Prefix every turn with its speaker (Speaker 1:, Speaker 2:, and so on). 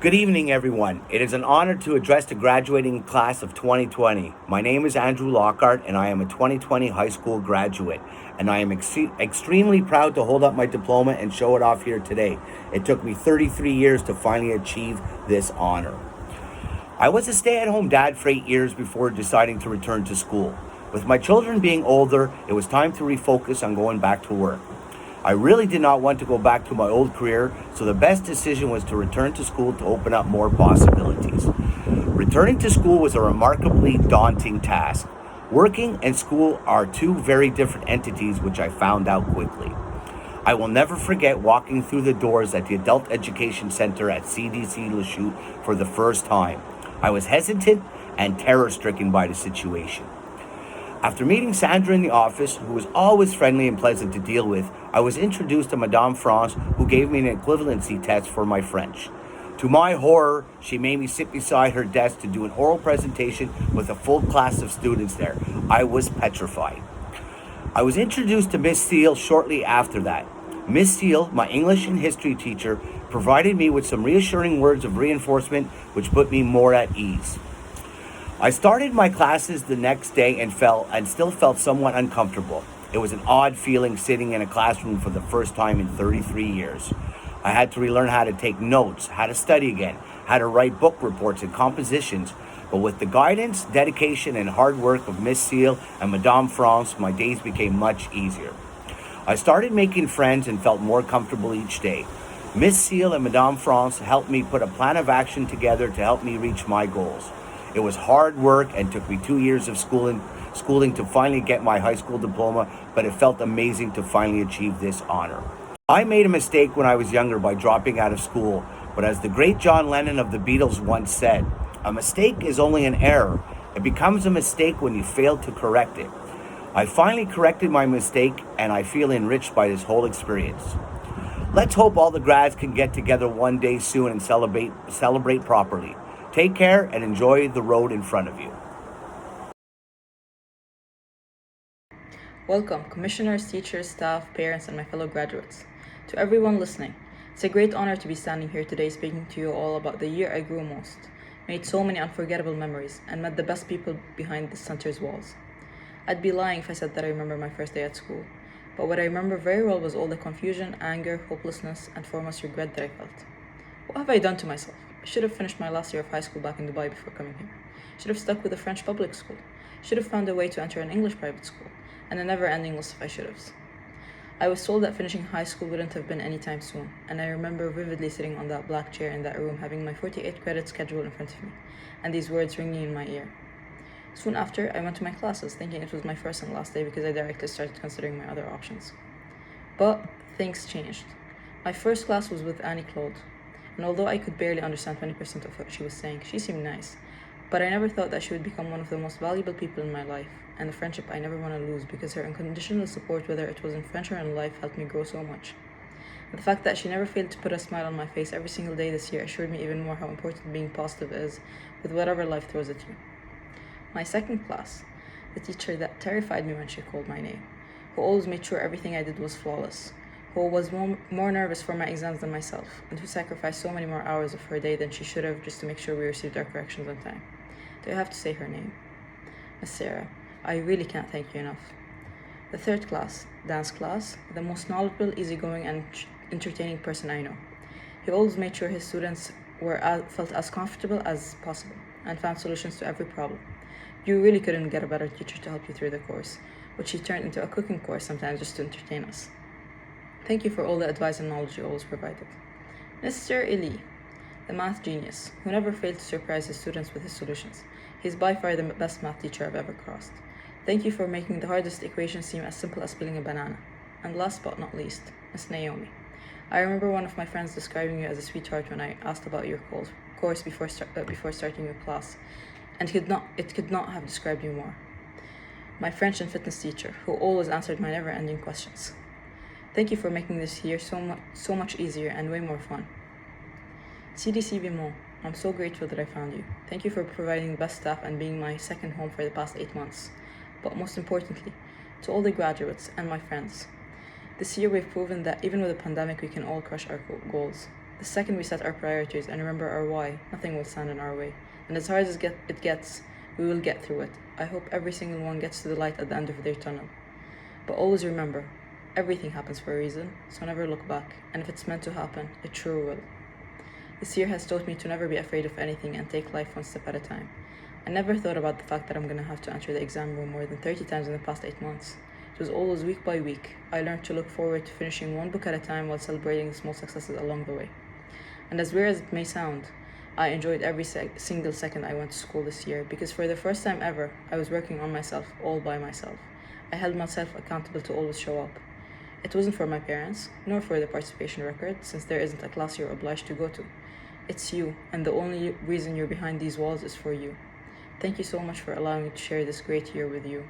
Speaker 1: Good evening, everyone. It is an honor to address the graduating class of 2020. My name is Andrew Lockhart, and I am a 2020 high school graduate. And I am extremely proud to hold up my diploma and show it off here today. It took me 33 years to finally achieve this honor. I was a stay-at-home dad for 8 years before deciding to return to school. With my children being older, it was time to refocus on going back to work. I really did not want to go back to my old career, so the best decision was to return to school to open up more possibilities. Returning to school was a remarkably daunting task. Working and school are two very different entities, which I found out quickly. I will never forget walking through the doors at the Adult Education Center at CDC Lachute for the first time. I was hesitant and terror-stricken by the situation. After meeting Sandra in the office, who was always friendly and pleasant to deal with, I was introduced to Madame France, who gave me an equivalency test for my French. To my horror, she made me sit beside her desk to do an oral presentation with a full class of students there. I was petrified. I was introduced to Miss Seal shortly after that. Miss Seal, my English and history teacher, provided me with some reassuring words of reinforcement, which put me more at ease. I started my classes the next day and still felt somewhat uncomfortable. It was an odd feeling sitting in a classroom for the first time in 33 years. I had to relearn how to take notes, how to study again, how to write book reports and compositions. But with the guidance, dedication, and hard work of Miss Seal and Madame France, my days became much easier. I started making friends and felt more comfortable each day. Miss Seal and Madame France helped me put a plan of action together to help me reach my goals. It was hard work and took me 2 years of schooling to finally get my high school diploma, but it felt amazing to finally achieve this honor. I made a mistake when I was younger by dropping out of school, but as the great John Lennon of the Beatles once said, a mistake is only an error. It becomes a mistake when you fail to correct it. I finally corrected my mistake, and I feel enriched by this whole experience. Let's hope all the grads can get together one day soon and celebrate properly. Take care and enjoy the road in front of you.
Speaker 2: Welcome, commissioners, teachers, staff, parents, and my fellow graduates. To everyone listening, it's a great honor to be standing here today speaking to you all about the year I grew most, made so many unforgettable memories, and met the best people behind the center's walls. I'd be lying if I said that I remember my first day at school, but what I remember very well was all the confusion, anger, hopelessness, and foremost regret that I felt. What have I done to myself? I should have finished my last year of high school back in Dubai before coming here. Should have stuck with a French public school. Should have found a way to enter an English private school, and a never-ending list of I should haves. I was told that finishing high school wouldn't have been anytime soon, and I remember vividly sitting on that black chair in that room having my 48 credit schedule in front of me, and these words ringing in my ear. Soon after, I went to my classes, thinking it was my first and last day because I directly started considering my other options. But things changed. My first class was with Annie Claude, and although I could barely understand 20% of what she was saying, she seemed nice. But I never thought that she would become one of the most valuable people in my life, and a friendship I never want to lose because her unconditional support, whether it was in French or in life, helped me grow so much. And the fact that she never failed to put a smile on my face every single day this year assured me even more how important being positive is with whatever life throws at you. My second class, the teacher that terrified me when she called my name, who always made sure everything I did was flawless, who was more nervous for my exams than myself, and who sacrificed so many more hours of her day than she should have just to make sure we received our corrections on time. Do I have to say her name? Miss Sarah, I really can't thank you enough. The third class, dance class, the most knowledgeable, easygoing, and entertaining person I know. He always made sure his students felt as comfortable as possible and found solutions to every problem. You really couldn't get a better teacher to help you through the course, which he turned into a cooking course sometimes just to entertain us. Thank you for all the advice and knowledge you always provided. Mr. Eli, the math genius, who never failed to surprise his students with his solutions. He's by far the best math teacher I've ever crossed. Thank you for making the hardest equations seem as simple as peeling a banana. And last but not least, Miss Naomi. I remember one of my friends describing you as a sweetheart when I asked about your course before starting your class, and it could not have described you more. My French and fitness teacher, who always answered my never-ending questions. Thank you for making this year so much easier and way more fun. CDC Vimont, I'm so grateful that I found you. Thank you for providing the best staff and being my second home for the past 8 months. But most importantly, to all the graduates and my friends. This year we've proven that even with a pandemic we can all crush our goals. The second we set our priorities and remember our why, nothing will stand in our way. And as hard as it gets, we will get through it. I hope every single one gets to the light at the end of their tunnel. But always remember, everything happens for a reason, so never look back. And if it's meant to happen, it sure will. This year has taught me to never be afraid of anything and take life one step at a time. I never thought about the fact that I'm gonna have to enter the exam room more than 30 times in the past 8 months. It was always week by week. I learned to look forward to finishing one book at a time while celebrating the small successes along the way. And as weird as it may sound, I enjoyed every single second I went to school this year because for the first time ever, I was working on myself all by myself. I held myself accountable to always show up. It wasn't for my parents, nor for the participation record, since there isn't a class you're obliged to go to. It's you, and the only reason you're behind these walls is for you. Thank you so much for allowing me to share this great year with you.